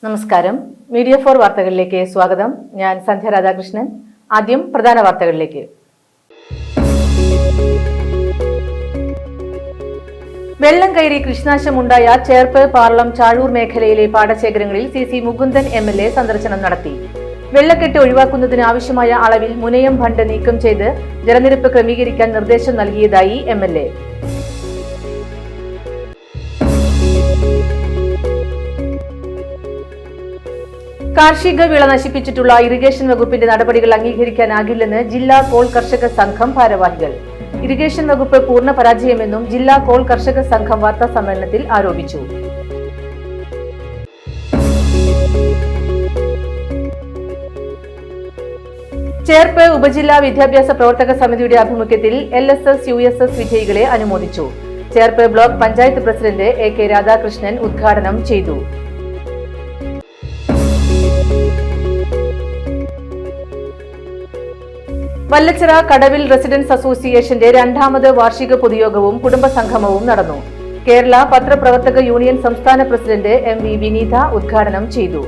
നമസ്കാരം. മീഡിയ 4 വാർത്തകളിലേക്ക് സ്വാഗതം. ഞാൻ സന്ധ്യ രാധാകൃഷ്ണൻ. ആദ്യം പ്രധാന വാർത്തകളിലേക്ക്. വെള്ളം കയറി കൃഷിനാശമുണ്ടായ ചേർപ്പ്, പാർളം, ചാഴൂർ മേഖലയിലെ പാടശേഖരങ്ങളിൽ CC മുകുന്ദൻ MLA സന്ദർശനം നടത്തി. വെള്ളക്കെട്ട് ഒഴിവാക്കുന്നതിന് ആവശ്യമായ അളവിൽ മുനയം ഫണ്ട് നീക്കം ചെയ്ത് ജലനിരപ്പ് ക്രമീകരിക്കാൻ നിർദ്ദേശം നൽകിയതായി MLA. കാർഷിക വിള നശിപ്പിച്ചിട്ടുള്ള ഇറിഗേഷൻ വകുപ്പിന്റെ നടപടികൾ അംഗീകരിക്കാനാകില്ലെന്ന് ജില്ലാ കോൾ കർഷക സംഘം ഭാരവാഹികൾ. ഇറിഗേഷൻ വകുപ്പ് പൂർണ്ണ പരാജയമെന്നും ജില്ലാ കോൾ കർഷക സംഘം വാർത്താ സമ്മേളനത്തിൽ ആരോപിച്ചു. ചേർപ്പ് ഉപജില്ലാ വിദ്യാഭ്യാസ പ്രവർത്തക സമിതിയുടെ ആഭിമുഖ്യത്തിൽ LSS USS വിജയികളെ അനുമോദിച്ചു. Cherpu block panchayat president AK Radhakrishnan ഉദ്ഘാടനം ചെയ്തു. വല്ലച്ചിറ കടവിൽ റെസിഡൻസ് അസോസിയേഷന്റെ 2ാമത് വാർഷിക പൊതുയോഗവും കുടുംബസംഗമവും നടന്നു. കേരള പത്രപ്രവർത്തക യൂണിയൻ സംസ്ഥാന പ്രസിഡന്റ് MV വിനീത ഉദ്ഘാടനം ചെയ്തു.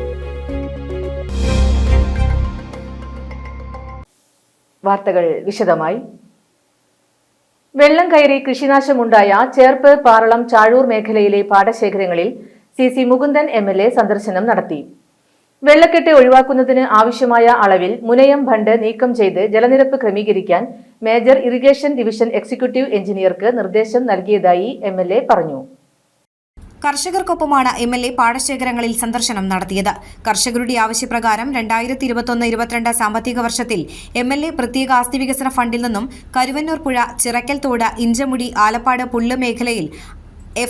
വാർത്തകൾ വിശദമായി. വെള്ളം കയറി കൃഷിനാശമുണ്ടായ ചേർപ്പ്, പാറളം, ചാഴൂർ മേഖലയിലെ പാടശേഖരങ്ങളിൽ CC മുകുന്ദൻ MLA സന്ദർശനം നടത്തി. വെള്ളക്കെട്ട് ഒഴിവാക്കുന്നതിന് ആവശ്യമായ അളവിൽ മുനയം ഫണ്ട് നീക്കം ചെയ്ത് ജലനിരപ്പ് ക്രമീകരിക്കാൻ മേജർ ഇറിഗേഷൻ ഡിവിഷൻ എക്സിക്യൂട്ടീവ് എഞ്ചിനീയർക്ക് നിർദ്ദേശം നൽകിയതായി MLA പറഞ്ഞു. കർഷകർക്കൊപ്പമാണ് MLA പാടശേഖരങ്ങളിൽ സന്ദർശനം നടത്തിയത്. കർഷകരുടെ ആവശ്യപ്രകാരം 2021-22 സാമ്പത്തിക വർഷത്തിൽ MLA പ്രത്യേക ആസ്തി വികസന ഫണ്ടിൽ നിന്നും കരുവന്നൂർ പുഴ, ചിറക്കൽ തോട്, ഇഞ്ചമുടി, ആലപ്പാട്, പുല്ല് മേഖലയിൽ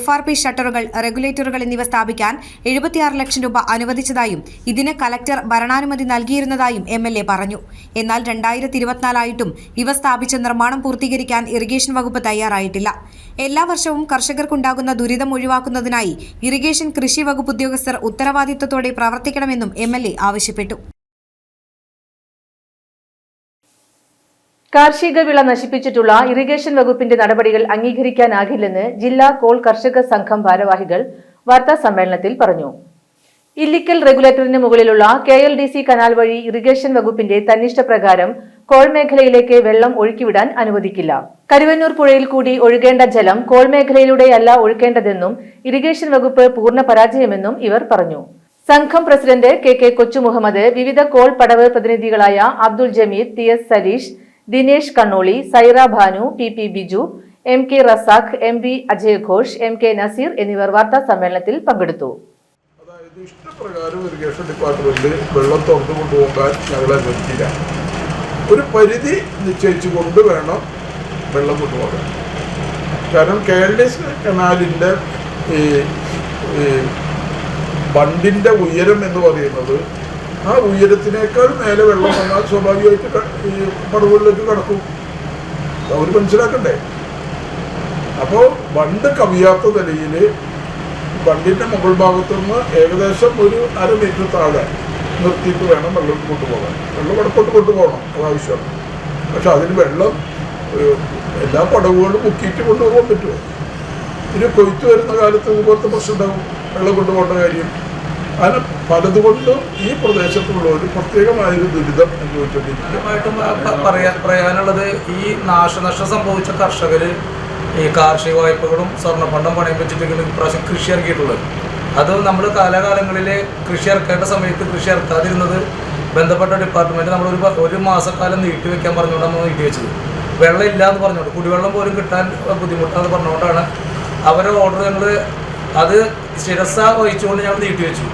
FRP ഷട്ടറുകൾ, റെഗുലേറ്ററുകൾ എന്നിവ സ്ഥാപിക്കാൻ 76 ലക്ഷം രൂപ അനുവദിച്ചതായും ഇതിന് കലക്ടർ ഭരണാനുമതി നൽകിയിരുന്നതായും MLA പറഞ്ഞു. എന്നാൽ 2024 ആയിട്ടും ഇവ സ്ഥാപിച്ച് നിർമ്മാണം പൂർത്തീകരിക്കാൻ ഇറിഗേഷൻ വകുപ്പ് തയ്യാറായിട്ടില്ല. എല്ലാ വർഷവും കർഷകർക്കുണ്ടാകുന്ന ദുരിതം ഒഴിവാക്കുന്നതിനായി ഇറിഗേഷൻ കൃഷി വകുപ്പ് ഉദ്യോഗസ്ഥർ ഉത്തരവാദിത്തത്തോടെ പ്രവർത്തിക്കണമെന്നും MLA ആവശ്യപ്പെട്ടു. കാർഷിക വിള നശിപ്പിച്ചിട്ടുള്ള ഇറിഗേഷൻ വകുപ്പിന്റെ നടപടികൾ അംഗീകരിക്കാനാകില്ലെന്ന് ജില്ലാ കോൾ കർഷക സംഘം ഭാരവാഹികൾ വാർത്താ സമ്മേളനത്തിൽ പറഞ്ഞു. ഇല്ലിക്കൽ റെഗുലേറ്ററിന് മുകളിലുള്ള KLDC കനാൽ വഴി ഇറിഗേഷൻ വകുപ്പിന്റെ തന്നിഷ്ടപ്രകാരം കോൾ മേഖലയിലേക്ക് വെള്ളം ഒഴുക്കിവിടാൻ അനുവദിക്കില്ല. കരുവന്നൂർ പുഴയിൽ കൂടി ഒഴുകേണ്ട ജലം കോൾ മേഖലയിലൂടെയല്ല ഒഴുക്കേണ്ടതെന്നും ഇറിഗേഷൻ വകുപ്പ് പൂർണ്ണ പരാജയമെന്നും ഇവർ പറഞ്ഞു. സംഘം പ്രസിഡന്റ് KK കൊച്ചുമുഹമ്മദ്, വിവിധ കോൾ പടവ് പ്രതിനിധികളായ Abdul Jameed, TS Saleesh, Dinesh Kannoli, Saira Bhanu, PP Biju, MK Razak, MB Ajay Ghosh, MK Naseer എന്നിവർ വാർത്താ സമ്മേളനത്തിൽ പങ്കെടുത്തു. അതായത് ഇഷ്ടപ്രകാരം ഇറിഗേഷൻ ഡിപ്പാർട്ട്മെന്റ് വെള്ളം തുറന്നു കൊണ്ടുപോകാൻ ഞങ്ങൾ അനുവദിക്കില്ല. ഒരു പരിധി നിശ്ചയിച്ചുകൊണ്ട് വേണം വെള്ളം കൊണ്ടുപോകാൻ. കാരണം KLDC കനാലിൻ്റെ ബണ്ടിൻ്റെ ഉയരം എന്ന് പറയുന്നത് ആ ഉയരത്തിനേക്കാൾ മേലെ വെള്ളം വന്നാൽ സ്വാഭാവികമായിട്ട് ഈ പടവുകളിലേക്ക് കടക്കും. അവർ മനസ്സിലാക്കണ്ടേ. അപ്പോൾ ബണ്ട് കവിയാത്ത നിലയിൽ ബണ്ടിൻ്റെ മുകൾ ഭാഗത്തുനിന്ന് ഏകദേശം ഒരു 1/2 മീറ്റർ താഴെ നിർത്തിയിട്ട് വേണം വെള്ളം കൊണ്ടുപോകാൻ. വെള്ളം വടക്കോട്ട് കൊണ്ടുപോകണം, അതാവശ്യമാണ്. പക്ഷെ അതിന് വെള്ളം എല്ലാ പടവുകളും മുക്കിയിട്ട് കൊണ്ടുപോകാൻ പറ്റുമോ? ഇത് കൊയ്ത്ത് വരുന്ന കാലത്ത് ഇതുപോലത്തെ പ്രശ്നം ഉണ്ടാകും, വെള്ളം കൊണ്ടുപോകേണ്ട കാര്യം. അതിന് പലതുകൊണ്ടും ഈ പ്രദേശത്തുള്ള ഒരു പ്രത്യേകമായൊരു ദുരിതം അനുഭവിച്ചുകൊണ്ടിരിക്കും. പറയാനുള്ളത്, ഈ നാശനഷ്ടം സംഭവിച്ച കർഷകർ ഈ കാർഷിക വായ്പകളും സ്വർണ്ണപ്പണ്ടം പണയം വെച്ചിട്ട് ഇപ്രാവശ്യം കൃഷി ഇറക്കിയിട്ടുള്ളത്. അത് നമ്മൾ കാലാകാലങ്ങളിൽ കൃഷി ഇറക്കേണ്ട സമയത്ത് കൃഷി ഇറക്കാതിരുന്നത് ബന്ധപ്പെട്ട ഡിപ്പാർട്ട്മെൻറ്റ് നമ്മൾ ഒരു മാസക്കാലം നീട്ടിവെക്കാൻ പറഞ്ഞുകൊണ്ടാണ് നമ്മൾ നീട്ടിവെച്ചത്. വെള്ളം ഇല്ല എന്ന് പറഞ്ഞുകൊണ്ട്, കുടിവെള്ളം പോലും കിട്ടാൻ ബുദ്ധിമുട്ടാണെന്ന് പറഞ്ഞുകൊണ്ടാണ് അവരുടെ ഓർഡർ ഞങ്ങൾ അത് ശിരസ വഹിച്ചുകൊണ്ട് ഞങ്ങൾ നീട്ടിവെച്ചു.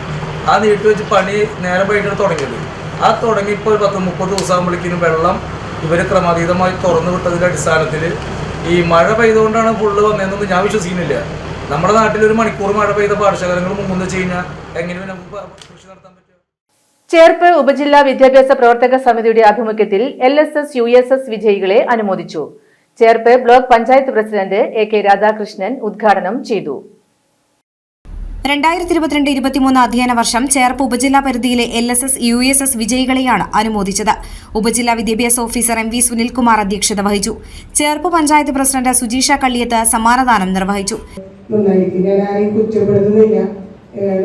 ആ നീട്ടിവെച്ച് പണി നേരം വൈകിട്ട് തുടങ്ങിയത്. ആ തുടങ്ങിയപ്പോൾ ഒരു 10-30 ദിവസം ആകുമ്പോഴേക്കും വെള്ളം ഇവർ ക്രമാതീതമായി തുറന്നു വിട്ടതിൻ്റെ അടിസ്ഥാനത്തിൽ ഈ മഴ പെയ്തുകൊണ്ടാണ് ഫുള്ള് വന്നതെന്നൊന്നും ഞാൻ വിശ്വസിക്കുന്നില്ല. നമ്മുടെ നാട്ടിൽ ഒരു മണിക്കൂർ മഴ പെയ്ത പാടശേഖരങ്ങൾ മുമ്പ് വെച്ച് കഴിഞ്ഞാൽ എങ്ങനെ നമുക്ക് കൃഷി നടത്താൻ പറ്റും? ചേർപ്പ് ഉപജില്ലാ വിദ്യാഭ്യാസ പ്രവർത്തക സമിതിയുടെ ആഭിമുഖ്യത്തിൽ LSS USS വിജയികളെ അനുമോദിച്ചു. Cherpu block panchayat president AK Radhakrishnan ഉദ്ഘാടനം ചെയ്തു. 2022-23 അധ്യയന വർഷം ചേർപ്പ് ഉപജില്ലാ പരിധിയിലെ LSS USS വിജയികളെയാണ് അനുമോദിച്ചത്. ഉപജില്ലാ വിദ്യാഭ്യാസ ഓഫീസർ MV സുനിൽകുമാർ അധ്യക്ഷത വഹിച്ചു. ചേർപ്പ് പഞ്ചായത്ത് പ്രസിഡന്റ് സുജീഷ കള്ളിയത്ത് സമ്മാനദാനം നിർവഹിച്ചു.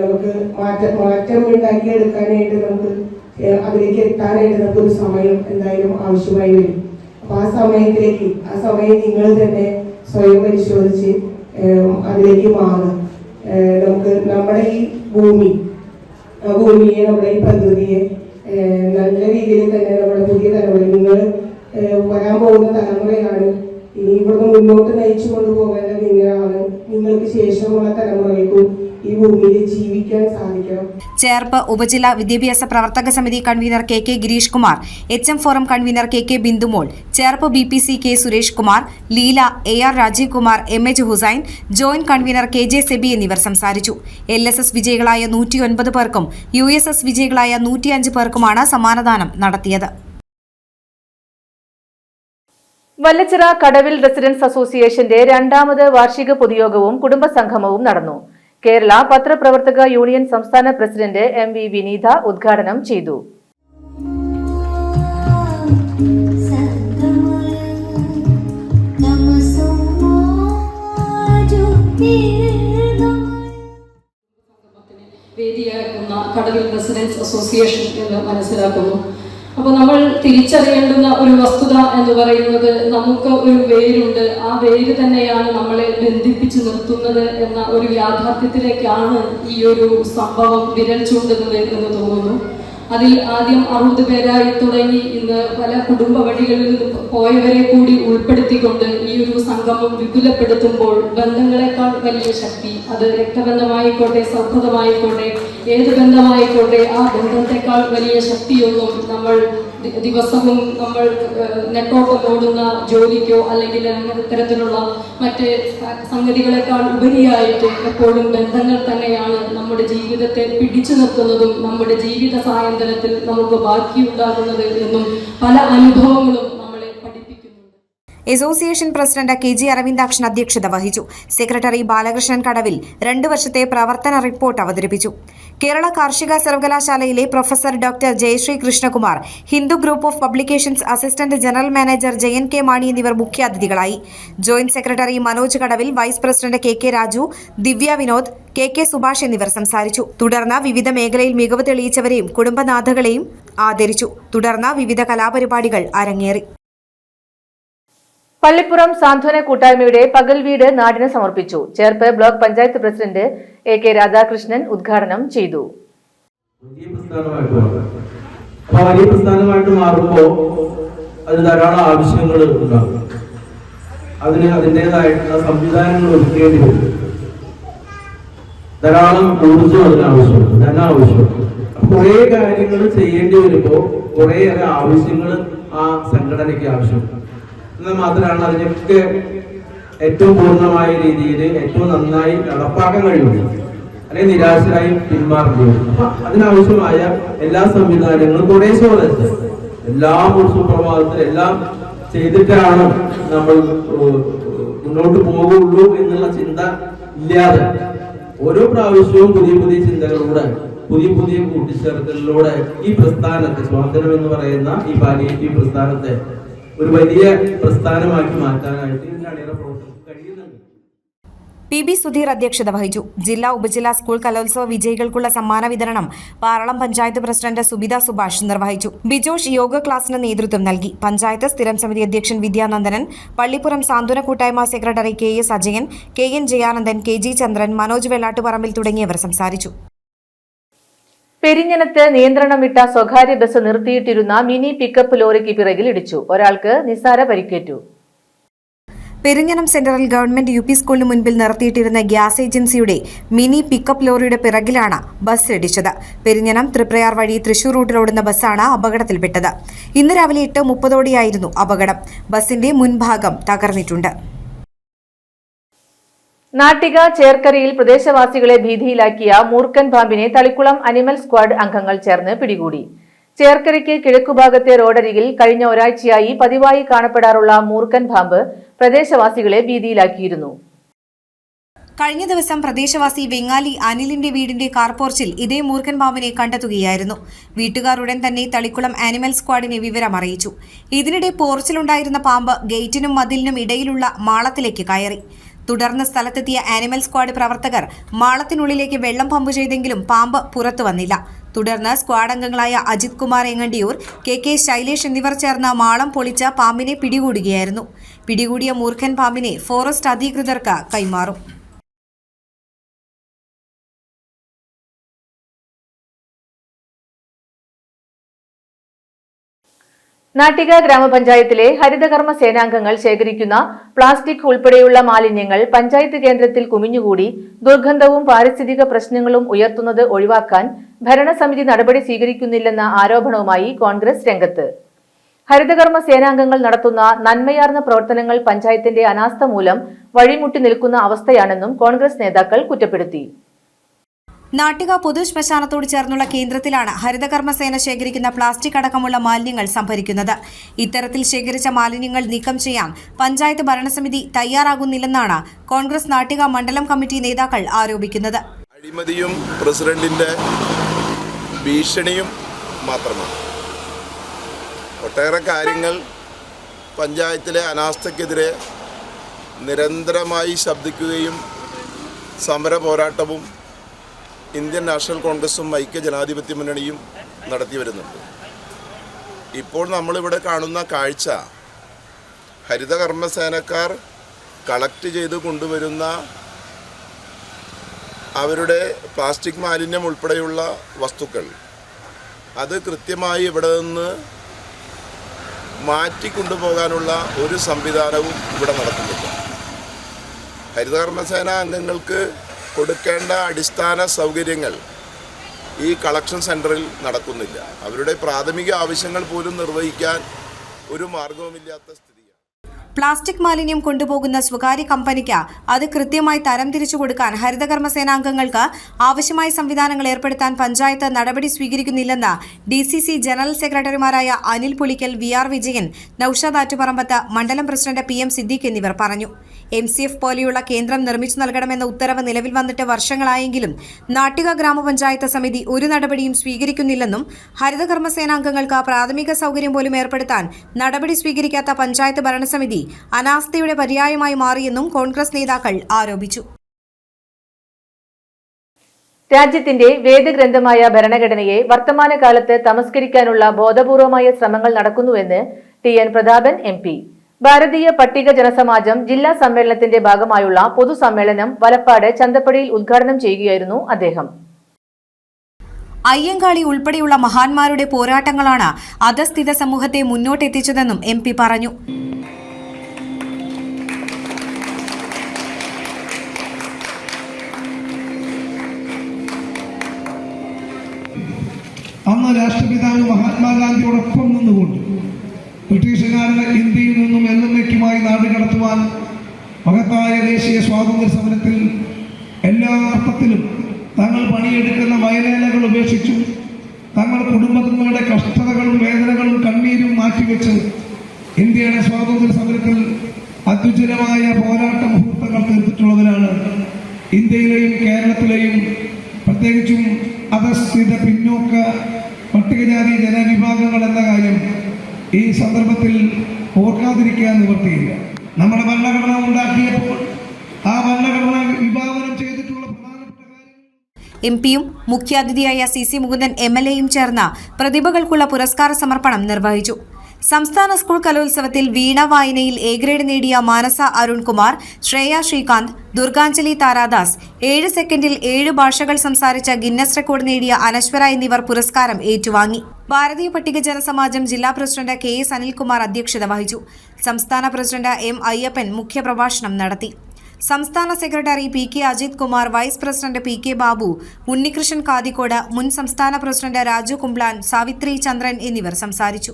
നമുക്ക് മാറ്റം ഉണ്ടാക്കിയെടുക്കാനായിട്ട് നമുക്ക് അതിലേക്ക് എത്താനായിട്ട് നമുക്കൊരു സമയം എന്തായാലും ആവശ്യമായി വരും. അപ്പോൾ ആ സമയം നിങ്ങൾ തന്നെ സ്വയം പരിശോധിച്ച് അതിലേക്ക് മാറുക. നമുക്ക് നമ്മുടെ ഈ ഭൂമിയെ നമ്മുടെ ഈ പ്രകൃതിയെ നല്ല രീതിയിൽ തന്നെ നമ്മുടെ പുതിയ തലമുറ, നിങ്ങൾ വരാൻ പോകുന്ന തലമുറയാണ്, ഇനി ഇവിടുന്ന് മുന്നോട്ട് നയിച്ചു കൊണ്ടുപോകേണ്ട നിങ്ങളാണ്. നിങ്ങൾക്ക് ശേഷമുള്ള തലമുറയ്ക്കും ഈ ഭൂമിയിൽ ജീവിക്കാൻ സാധിക്കണം. ചേർപ്പ് ഉപജില്ലാ വിദ്യാഭ്യാസ പ്രവർത്തക സമിതി convener K Girish Kumar, HM forum convener K Bindumol, Cherpu BPC K Suresh Kumar, Leela, AR Rajeev Kumar, MH Hussain, joint convener KJ Sebi എന്നിവർ സംസാരിച്ചു. LSS വിജയികളായ 109 പേർക്കും USS വിജയികളായ 105 പേർക്കുമാണ് സമ്മാനദാനം നടത്തിയത്. വല്ലച്ചിറ കടവിൽ റെസിഡൻസ് അസോസിയേഷന്റെ 2ാമത് വാർഷിക പൊതുയോഗവും കുടുംബസംഗമവും നടന്നു. കേരള പത്രപ്രവർത്തക യൂണിയൻ സംസ്ഥാന പ്രസിഡന്റ് MV വിനീത ഉദ്ഘാടനം ചെയ്തു. വേദിയാക്കുന്ന കടവിൽ റെസിഡൻസ് അസോസിയേഷൻ എന്ന് മനസ്സിലാക്കുന്നു. അപ്പോൾ നമ്മൾ തിരിച്ചറിയേണ്ടുന്ന ഒരു വസ്തുത എന്ന് പറയുന്നത്, നമുക്ക് ഒരു വേരുണ്ട്, ആ വേര് തന്നെയാണ് നമ്മളെ ബന്ധിപ്പിച്ച് നിർത്തുന്നത് എന്ന ഒരു യാഥാർത്ഥ്യത്തിലേക്കാണ് ഈ ഒരു സംഭവം വിരൽ ചൂണ്ടുന്നത് എന്ന് തോന്നുന്നു. അതിൽ ആദ്യം 60 പേരായി തുടങ്ങി ഇന്ന് പല കുടുംബ വഴികളിൽ നിന്ന് പോയവരെ കൂടി ഉൾപ്പെടുത്തിക്കൊണ്ട് ഈ ഒരു സംഗമം വിപുലപ്പെടുത്തുമ്പോൾ ബന്ധങ്ങളെക്കാൾ വലിയ ശക്തി, അത് രക്തബന്ധമായിക്കോട്ടെ സൗഹൃദമായിക്കോട്ടെ ഏത് ബന്ധമായിക്കോട്ടെ, ആ ബന്ധത്തെക്കാൾ വലിയ ശക്തിയൊന്നും നമ്മൾ ദിവസവും നമ്മൾ നെട്ടോട്ടം ഓടുന്ന ജോലിക്കോ അല്ലെങ്കിൽ ഇത്തരത്തിലുള്ള മറ്റ് സംഗതികളെക്കാൾ ഉപരിയായിട്ട് എപ്പോഴും ബന്ധങ്ങൾ തന്നെയാണ് നമ്മുടെ ജീവിതത്തെ പിടിച്ചു നിർത്തുന്നതും നമ്മുടെ ജീവിത സായന്തനത്തിൽ നമുക്ക് ബാക്കിയുണ്ടാകുന്നത് എന്നും പല അനുഭവങ്ങളും നമ്മളെ പഠിപ്പിക്കുന്നുണ്ട്. അസോസിയേഷൻ പ്രസിഡന്റ് KG അരവിന്ദാക്ഷൻ അധ്യക്ഷത വഹിച്ചു. സെക്രട്ടറി ബാലകൃഷ്ണൻ കടവിൽ 2 വർഷത്തെ പ്രവർത്തന റിപ്പോർട്ട് അവതരിപ്പിച്ചു. കേരള കാർഷിക സർവകലാശാലയിലെ professor doctor Jayashree Krishnakumar, Hindu group of publications assistant general manager JNK Mani എന്നിവർ മുഖ്യാതിഥികളായി. Joint secretary Manoj Kadavil, vice president KK Raju, Divya Vinod, KK Subhash എന്നിവർ സംസാരിച്ചു. തുടർന്ന് വിവിധ മേഖലയിൽ മികവ് തെളിയിച്ചവരെയും കുടുംബനാഥകളെയും ആദരിച്ചു. തുടർന്ന് വിവിധ കലാപരിപാടികൾ അരങ്ങേറി. പള്ളിപ്പുറം സാന്ത്വന കൂട്ടായ്മയുടെ പകൽ വീട് നാടിന് സമർപ്പിച്ചു. Cherpu block panchayat president AK Radhakrishnan ഉദ്ഘാടനം ചെയ്തു. വലിയ പ്രസ്ഥാനമായിട്ട് മാറുമ്പോൾ അതിന് ധാരാളം ആവശ്യങ്ങൾ ഉണ്ടാകും. അതിന് അതിൻ്റെതായിട്ടുള്ള സംവിധാനങ്ങൾ ഒരുക്കേണ്ടി വരും. ധാരാളം ഊർജ്ജം അതിനാവശ്യമുണ്ട്, ധനം ആവശ്യമുണ്ട്. കുറേ കാര്യങ്ങൾ ചെയ്യേണ്ടി വരുമ്പോൾ കുറേയേറെ ആവശ്യങ്ങൾ ആ സംഘടനയ്ക്ക് ആവശ്യമുണ്ട്. എന്നാൽ മാത്രമാണ് അതിനൊക്കെ ഏറ്റവും പൂർണ്ണമായ രീതിയിൽ ഏറ്റവും നന്നായി നടപ്പാക്കാൻ കഴിയുള്ളൂ. അല്ലെങ്കിൽ നിരാശരായി പിന്മാറേണ്ടി വരും. അപ്പൊ അതിനാവശ്യമായ എല്ലാ സംവിധാനങ്ങളും കുറേശ്ശെ എല്ലാ സുപ്രഭാതത്തിലും എല്ലാം ചെയ്തിട്ടാണ് നമ്മൾ മുന്നോട്ട് പോകുള്ളൂ എന്നുള്ള ചിന്ത ഇല്ലാതെ ഓരോ പ്രാവശ്യവും പുതിയ പുതിയ ചിന്തകളിലൂടെ പുതിയ പുതിയ കൂട്ടിച്ചേർക്കലിലൂടെ ഈ പ്രസ്ഥാനത്തെ, സ്വാതന്ത്ര്യം എന്ന് പറയുന്ന ഈ പാലിയേറ്റീവ് പ്രസ്ഥാനത്തെ ഒരു വലിയ പ്രസ്ഥാനമാക്കി മാറ്റാനായിട്ട് ഇതിനടിയറ പ്രവർത്തനം കഴിയുന്നുണ്ട്. PB സുധീർ അധ്യക്ഷത വഹിച്ചു. ജില്ലാ ഉപജില്ലാ സ്കൂൾ കലോത്സവ വിജയികൾക്കുള്ള സമ്മാന വിതരണം പാറളം പഞ്ചായത്ത് പ്രസിഡന്റ് സുബിത സുഭാഷ് നിർവഹിച്ചു. ബിജോഷ് യോഗ ക്ലാസിന് നേതൃത്വം നൽകി. പഞ്ചായത്ത് സ്ഥിരം സമിതി അധ്യക്ഷൻ വിദ്യാനന്ദനൻ, പള്ളിപ്പുറം സാന്ത്വന കൂട്ടായ്മ secretary KS Ajayan, KN Jayanandan, KG ചന്ദ്രൻ, മനോജ് വെള്ളാട്ടുപറമ്പിൽ തുടങ്ങിയവർ സംസാരിച്ചു. പെരിഞ്ഞനത്ത് നിയന്ത്രണം വിട്ട സ്വകാര്യ ബസ് നിർത്തിയിട്ടിരുന്ന മിനി പിക്കപ്പ് ലോറിക്ക് പിറകിൽ ഇടിച്ചു. ഒരാൾക്ക് നിസ്സാര പരിക്കേറ്റു. പെരിഞ്ഞനം സെന്ററിൽ ഗവൺമെന്റ് UP സ്കൂളിന് മുൻപിൽ നിർത്തിയിട്ടിരുന്ന ഗ്യാസ് ഏജൻസിയുടെ മിനി പിക്കപ്പ് ലോറിയുടെ പിറകിലാണ് ബസ് ഇടിച്ചത്. പെരിഞ്ഞനം തൃപ്രയാർ വഴി തൃശൂർ റൂട്ടിലോടുന്ന ബസ്സാണ് അപകടത്തിൽപ്പെട്ടത്. ഇന്ന് രാവിലെ 8:30 അപകടം. ബസിന്റെ മുൻഭാഗം തകർന്നിട്ടുണ്ട്. നാട്ടിക ചേർക്കരയിൽ പ്രദേശവാസികളെ ഭീതിയിലാക്കിയ മൂർഖൻ പാമ്പിനെ തളിക്കുളം അനിമൽ സ്ക്വാഡ് അംഗങ്ങൾ ചേർന്ന് പിടികൂടി. ചേർക്കരയ്ക്ക് കിഴക്കുഭാഗത്തെ റോഡരികിൽ കഴിഞ്ഞ ഒരാഴ്ചയായി പതിവായി കാണപ്പെടാറുള്ള മൂർഖൻ പാമ്പ് പ്രദേശവാസികളെ ഭീതിയിലാക്കിയിരുന്നു. കഴിഞ്ഞ ദിവസം പ്രദേശവാസി വെങ്ങാലി അനിലിന്റെ വീടിന്റെ കാർപോർച്ചിൽ ഇതേ മൂർഖൻ പാമ്പിനെ കണ്ടെത്തുകയായിരുന്നു. വീട്ടുകാർ ഉടൻ തന്നെ തളിക്കുളം ആനിമൽ സ്ക്വാഡിനെ വിവരം അറിയിച്ചു. ഇതിനിടെ പോർച്ചിലുണ്ടായിരുന്ന പാമ്പ് ഗേറ്റിനും മതിലിനും ഇടയിലുള്ള മാളത്തിലേക്ക് കയറി. തുടർന്ന് സ്ഥലത്തെത്തിയ ആനിമൽ സ്ക്വാഡ് പ്രവർത്തകർ മാളത്തിനുള്ളിലേക്ക് വെള്ളം പമ്പ് ചെയ്തെങ്കിലും പാമ്പ് പുറത്തു വന്നില്ല. തുടർന്ന് സ്ക്വാഡ് അംഗങ്ങളായ അജിത് കുമാർ എങ്ങണ്ടിയൂർ, കെ ശൈലേഷ് എന്നിവർ ചേർന്ന് മാളം പൊളിച്ച പാമ്പിനെ പിടികൂടുകയായിരുന്നു. പിടികൂടിയ മൂർഖൻ പാമ്പിനെ ഫോറസ്റ്റ് അധികൃതർക്ക് കൈമാറും. നാട്ടിക ഗ്രാമപഞ്ചായത്തിലെ ഹരിതകർമ്മ സേനാംഗങ്ങൾ ശേഖരിക്കുന്ന പ്ലാസ്റ്റിക് ഉൾപ്പെടെയുള്ള മാലിന്യങ്ങൾ പഞ്ചായത്ത് കേന്ദ്രത്തിൽ കുമിഞ്ഞുകൂടി ദുർഗന്ധവും പാരിസ്ഥിതിക പ്രശ്നങ്ങളും ഉയർത്തുന്നത് ഒഴിവാക്കാൻ ഭരണസമിതി നടപടി സ്വീകരിക്കുന്നില്ലെന്ന ആരോപണവുമായി കോൺഗ്രസ് രംഗത്ത്. ഹരിതകർമ്മ സേനാംഗങ്ങൾ നടത്തുന്ന നന്മയാർന്ന പ്രവർത്തനങ്ങൾ പഞ്ചായത്തിന്റെ അനാസ്ഥ മൂലം വഴിമുട്ടി നിൽക്കുന്ന അവസ്ഥയാണെന്നും കോൺഗ്രസ് നേതാക്കൾ കുറ്റപ്പെടുത്തി. നാട്ടിക പൊതു ശ്മശാനത്തോട് ചേർന്നുള്ള കേന്ദ്രത്തിലാണ് ഹരിതകർമ്മസേന ശേഖരിക്കുന്ന പ്ലാസ്റ്റിക് അടക്കമുള്ള മാലിന്യങ്ങൾ സംഭരിക്കുന്നത്. ഇത്തരത്തിൽ ശേഖരിച്ച മാലിന്യങ്ങൾ നീക്കം ചെയ്യാൻ പഞ്ചായത്ത് ഭരണസമിതി തയ്യാറാകുന്നില്ലെന്നാണ് കോൺഗ്രസ് നാട്ടിക മണ്ഡലം കമ്മിറ്റി നേതാക്കൾ ആരോപിക്കുന്നത്. അഴിമതിയും പ്രസിഡന്റിന്റെ ഭീഷണിയും മാത്രമാണ്. ഒട്ടേറെ കാര്യങ്ങൾ പഞ്ചായത്തിലെ അനാസ്ഥയ്ക്കെതിരെ നിരന്തരമായി ശബ്ദിക്കുകയും സമര പോരാട്ടവും ഇന്ത്യൻ നാഷണൽ കോൺഗ്രസും ഐക്യ ജനാധിപത്യ മുന്നണിയും നടത്തി വരുന്നുണ്ട്. ഇപ്പോൾ നമ്മളിവിടെ കാണുന്ന കാഴ്ച ഹരിതകർമ്മസേനക്കാർ കളക്ട് ചെയ്ത് കൊണ്ടുവരുന്ന അവരുടെ പ്ലാസ്റ്റിക് മാലിന്യം ഉൾപ്പെടെയുള്ള വസ്തുക്കൾ അത് കൃത്യമായി ഇവിടെ നിന്ന് മാറ്റിക്കൊണ്ടുപോകാനുള്ള ഒരു സംവിധാനവും ഇവിടെ നടത്തുന്നില്ല. ഹരിതകർമ്മസേന അംഗങ്ങൾക്ക് കൊടുക്കേണ്ട അടിസ്ഥാന സൗകര്യങ്ങൾ ഈ കളക്ഷൻ സെൻറ്ററിൽ നടക്കുന്നില്ല. അവരുടെ പ്രാഥമിക ആവശ്യങ്ങൾ പോലും നിർവഹിക്കാൻ ഒരു മാർഗവുമില്ലാത്ത സ്ഥിതിയാണ്. പ്ലാസ്റ്റിക് മാലിന്യം കൊണ്ടുപോകുന്ന സ്വകാര്യ കമ്പനിക്ക് അത് കൃത്യമായി തരംതിരിച്ചു കൊടുക്കാൻ ഹരിതകർമ്മസേനാംഗങ്ങൾക്ക് ആവശ്യമായ സംവിധാനങ്ങൾ ഏർപ്പെടുത്താൻ പഞ്ചായത്ത് നടപടി സ്വീകരിക്കുന്നില്ലെന്ന് DCC ജനറൽ സെക്രട്ടറിമാരായ അനിൽ പുളിക്കൽ, VR വിജയൻ, നൌഷാദ് ആറ്റുപറമ്പത്ത്, മണ്ഡലം പ്രസിഡന്റ് PM സിദ്ദീഖ് എന്നിവർ പറഞ്ഞു. MCF പോലെയുള്ള കേന്ദ്രം നിർമ്മിച്ചു നൽകണമെന്ന ഉത്തരവ് നിലവിൽ വന്നിട്ട് വർഷങ്ങളായെങ്കിലും നാട്ടിക ഗ്രാമപഞ്ചായത്ത് സമിതി ഒരു നടപടിയും സ്വീകരിക്കുന്നില്ലെന്നും ഹരിതകർമ്മസേനാംഗങ്ങൾക്ക് പ്രാഥമിക സൗകര്യം പോലും ഏർപ്പെടുത്താൻ നടപടി സ്വീകരിക്കാത്ത പഞ്ചായത്ത് ഭരണസമിതി അനാസ്ഥയുടെ പര്യായമായി മാറിയെന്നും കോൺഗ്രസ് നേതാക്കൾ ആരോപിച്ചു. രാജ്യത്തിന്റെ വേദഗ്രന്ഥമായ ഭരണഘടനയെ വർത്തമാനകാലത്ത് തമസ്കരിക്കാനുള്ള ബോധപൂർവമായ ശ്രമങ്ങൾ നടക്കുന്നുവെന്ന് TN പ്രതാപൻ MP. ഭാരതീയ പട്ടിക ജനസമാജം ജില്ലാ സമ്മേളനത്തിന്റെ ഭാഗമായുള്ള പൊതുസമ്മേളനം വലപ്പാട് ചന്തപ്പടിയിൽ ഉദ്ഘാടനം ചെയ്യുകയായിരുന്നു അദ്ദേഹം. അയ്യങ്കാളി ഉൾപ്പെടെയുള്ള മഹാന്മാരുടെ പോരാട്ടങ്ങളാണ് അധസ്ഥിത സമൂഹത്തെ മുന്നോട്ടെത്തിച്ചതെന്നും MP പറഞ്ഞു. അന്ന് രാഷ്ട്രപിതാവ് മഹാത്മാഗാന്ധിയോടൊപ്പം നിന്നുകൊണ്ട് ബ്രിട്ടീഷുകാരുടെ ഇന്ത്യയിൽ നിന്നും എന്നേക്കുമായി നാടുകടത്തുവാൻ മഹത്തായ ദേശീയ സ്വാതന്ത്ര്യ സമരത്തിൽ എല്ലാ അർത്ഥത്തിലും തങ്ങൾ പണിയെടുക്കുന്ന വയലേലകൾ ഉപേക്ഷിച്ചു തങ്ങളുടെ കുടുംബങ്ങളുടെ കഷ്ടതകളും വേദനകളും കണ്ണീരും മാറ്റിവെച്ച് ഇന്ത്യയുടെ സ്വാതന്ത്ര്യ സമരത്തിൽ അത്യുജ്വലമായ പോരാട്ട മുഹൂർത്തങ്ങൾ തീർത്തിട്ടുള്ളവരാണ്. ഇന്ത്യയിലെയും കേരളത്തിലെയും പ്രത്യേകിച്ചും അധസ്ഥിത പിന്നോക്ക പട്ടികജാതി ജനവിഭാഗങ്ങൾ എന്ന കാര്യം ഈ സന്ദർഭത്തിൽ ഓർക്കാതിരിക്കാൻ നിവൃത്തിയില്ല. നമ്മുടെ ഭരണഘടന ഉണ്ടാക്കിയപ്പോൾ ആ ഭരണഘടന വിഭാവനം ചെയ്തിട്ടുള്ള പ്രധാനപ്പെട്ട കാര്യങ്ങൾ MPയും മുഖ്യാതിഥിയായ CC മുകുന്ദൻ MLAയും ചേർന്ന പ്രതിഭകൾക്കുള്ള പുരസ്കാര സമർപ്പണം നിർവഹിച്ചു. സംസ്ഥാന സ്കൂൾ കലോത്സവത്തിൽ വീണ വായനയിൽ A ഗ്രേഡ് നേടിയ മാനസ അരുൺകുമാർ, ശ്രേയ ശ്രീകാന്ത്, ദുർഗാഞ്ജലി താരാദാസ്, 7 സെക്കൻഡിൽ 7 ഭാഷകൾ സംസാരിച്ച ഗിന്നസ് റെക്കോർഡ് നേടിയ അനശ്വര എന്നിവർ പുരസ്കാരം ഏറ്റുവാങ്ങി. ഭാരതീയ പട്ടിക ജനസമാജം ജില്ലാ പ്രസിഡന്റ് KS അനിൽകുമാർ അധ്യക്ഷത വഹിച്ചു. സംസ്ഥാന പ്രസിഡന്റ് M അയ്യപ്പൻ മുഖ്യപ്രഭാഷണം നടത്തി. സംസ്ഥാന secretary PK Ajith Kumar, vice president PK Babu, Unnikrishnan Kathikode, മുൻ സംസ്ഥാന പ്രസിഡന്റ് രാജു കുംബ്ലാൻ, സാവിത്രി ചന്ദ്രൻ എന്നിവർ സംസാരിച്ചു.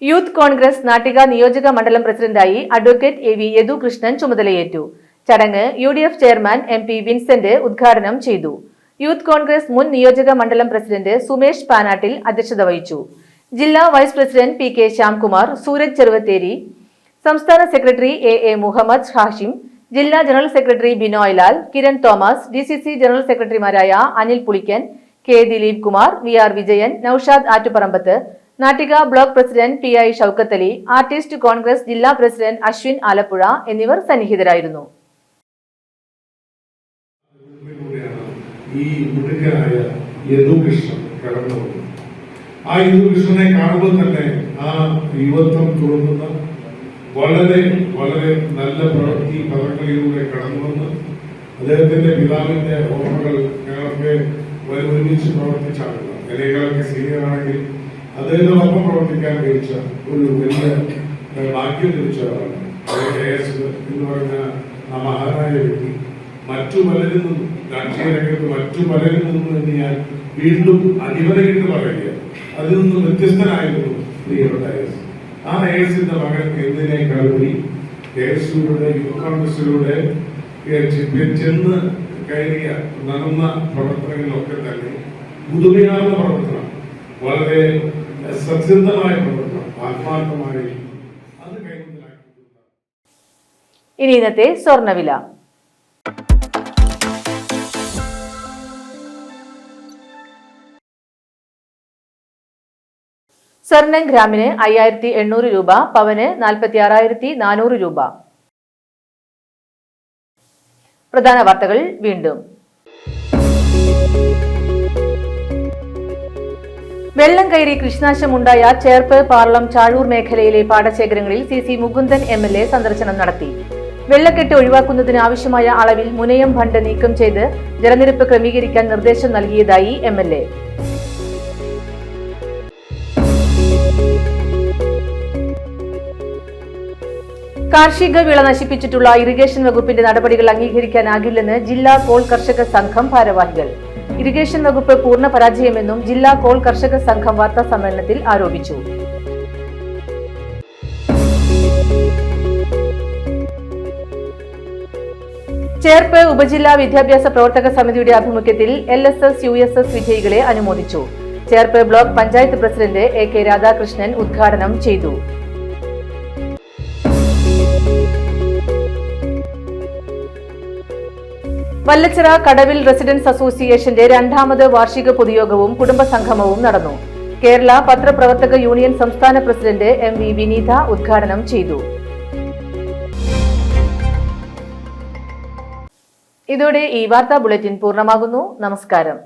യൂത്ത് കോൺഗ്രസ് നാട്ടിക നിയോജക മണ്ഡലം പ്രസിഡന്റായി അഡ്വക്കേറ്റ് AV യദുകൃഷ്ണൻ ചുമതലയേറ്റു. ചടങ്ങ് UDF ചെയർമാൻ MP വിൻസെന്റ് ഉദ്ഘാടനം ചെയ്തു. യൂത്ത് കോൺഗ്രസ് മുൻ നിയോജക മണ്ഡലം പ്രസിഡന്റ് സുമേഷ് പാനാട്ടിൽ അധ്യക്ഷത വഹിച്ചു. ജില്ലാ vice president PK Shyamkumar, Sooraj Cheruvatheri, സംസ്ഥാന സെക്രട്ടറി AA മുഹമ്മദ് ഹാഷിം, ജില്ലാ general secretary Binoy Lal, Kiran Thomas, DCC general സെക്രട്ടറിമാരായ Anil Pulikkan, K Dileep Kumar, VR Vijayan, Noushad Attuparambath, Nattika block president PI Shoukath Ali, artist Congress ജില്ലാ പ്രസിഡന്റ് അശ്വിൻ ആലപ്പുഴ എന്നിവർ സന്നിഹിതരായിരുന്നു. ഈ മുഴുക്കനായ യദുകൃഷ്ണൻ കടന്നു വന്നു. ആ യദുകൃഷ്ണനെ കാണുമ്പോൾ തന്നെ ആ യുവത്വം തുടങ്ങുന്ന വളരെ വളരെ നല്ല പ്രവൃത്തി പദങ്ങളിലൂടെ കടന്നു വന്ന് അദ്ദേഹത്തിന്റെ പിതാവിന്റെ ഓർമ്മകൾ ഞങ്ങൾക്ക് ഒരുമിച്ച് പ്രവർത്തിച്ചാണ്. എന്നെക്കാളൊക്കെ സീനിയർ ആണെങ്കിൽ അദ്ദേഹത്തോടൊപ്പം പ്രവർത്തിക്കാൻ കഴിച്ച ഒരു വലിയ ഭാഗ്യം ലഭിച്ചതാണ് എന്ന് പറഞ്ഞ ആ മഹാനായ വ്യക്തി. മറ്റു പലരിൽ നിന്നും രാഷ്ട്രീയ രംഗത്ത് മറ്റു പലരിൽ നിന്നും എന്ന് ഞാൻ വീണ്ടും അടിവരയിട്ട് പറയുക, അതിൽ നിന്നും വ്യത്യസ്തനായിരുന്നു പ്രിയപ്പെട്ട AS. ആ ASന്റെ മകൻ എന്നതിനേക്കാൾ കൂടി ASയുടെ യൂത്ത് കോൺഗ്രസിലൂടെ ചെന്ന് കയറിയ നടന്ന പ്രവർത്തനങ്ങളിലൊക്കെ തന്നെ പുതുമയാർന്ന പ്രവർത്തനം, വളരെ സത്യസന്ധമായ പ്രവർത്തനം, ആത്മാർത്ഥമായി അത് കൈമുതലാക്കിയിട്ടുണ്ട്. ഇനി ഇന്നത്തെ സ്വർണ്ണവില. സ്വർണം ഗ്രാമിന് 5800 രൂപ, പവന് 46,400 രൂപ. പ്രധാന വാർത്തകൾ വീണ്ടും. വെള്ളം കയറി കൃഷിനാശമുണ്ടായ ചേർപ്പ്, പാർളം, ചാഴൂർ മേഖലയിലെ പാടശേഖരങ്ങളിൽ CC മുകുന്ദൻ MLA സന്ദർശനം നടത്തി. വെള്ളക്കെട്ട് ഒഴിവാക്കുന്നതിന് ആവശ്യമായ അളവിൽ മുനയം ഫണ്ട് നീക്കം ചെയ്ത് ജലനിരപ്പ് ക്രമീകരിക്കാൻ നിർദ്ദേശം നൽകിയതായി MLA. കാർഷിക വിള നശിപ്പിച്ചിട്ടുള്ള ഇറിഗേഷൻ വകുപ്പിന്റെ നടപടികൾ അംഗീകരിക്കാനാകില്ലെന്ന് ജില്ലാ കോൾ കർഷക സംഘം ഭാരവാഹികൾ. ഇറിഗേഷൻ വകുപ്പ് പൂർണ്ണ പരാജയമെന്നും ജില്ലാ കോൾ കർഷക സംഘം വാർത്താ സമ്മേളനത്തിൽ ആരോപിച്ചു. ചേർപ്പ് ഉപജില്ലാ വിദ്യാഭ്യാസ പ്രവർത്തക സമിതിയുടെ ആഭിമുഖ്യത്തിൽ LSS USS വിജയികളെ അനുമോദിച്ചു. Cherpu block panchayat president AK Radhakrishnan ഉദ്ഘാടനം ചെയ്തു. വല്ലച്ചിറ കടവിൽ റെസിഡൻസ് അസോസിയേഷന്റെ 2ാമത് വാർഷിക പൊതുയോഗവും കുടുംബസംഗമവും നടന്നു. കേരള പത്രപ്രവർത്തക യൂണിയൻ സംസ്ഥാന പ്രസിഡന്റ് MV വിനീത ഉദ്ഘാടനം ചെയ്തു. ഇതോടെ ഈ വാർത്താ ബുള്ളറ്റിൻ പൂർണ്ണമാകുന്നു. നമസ്കാരം.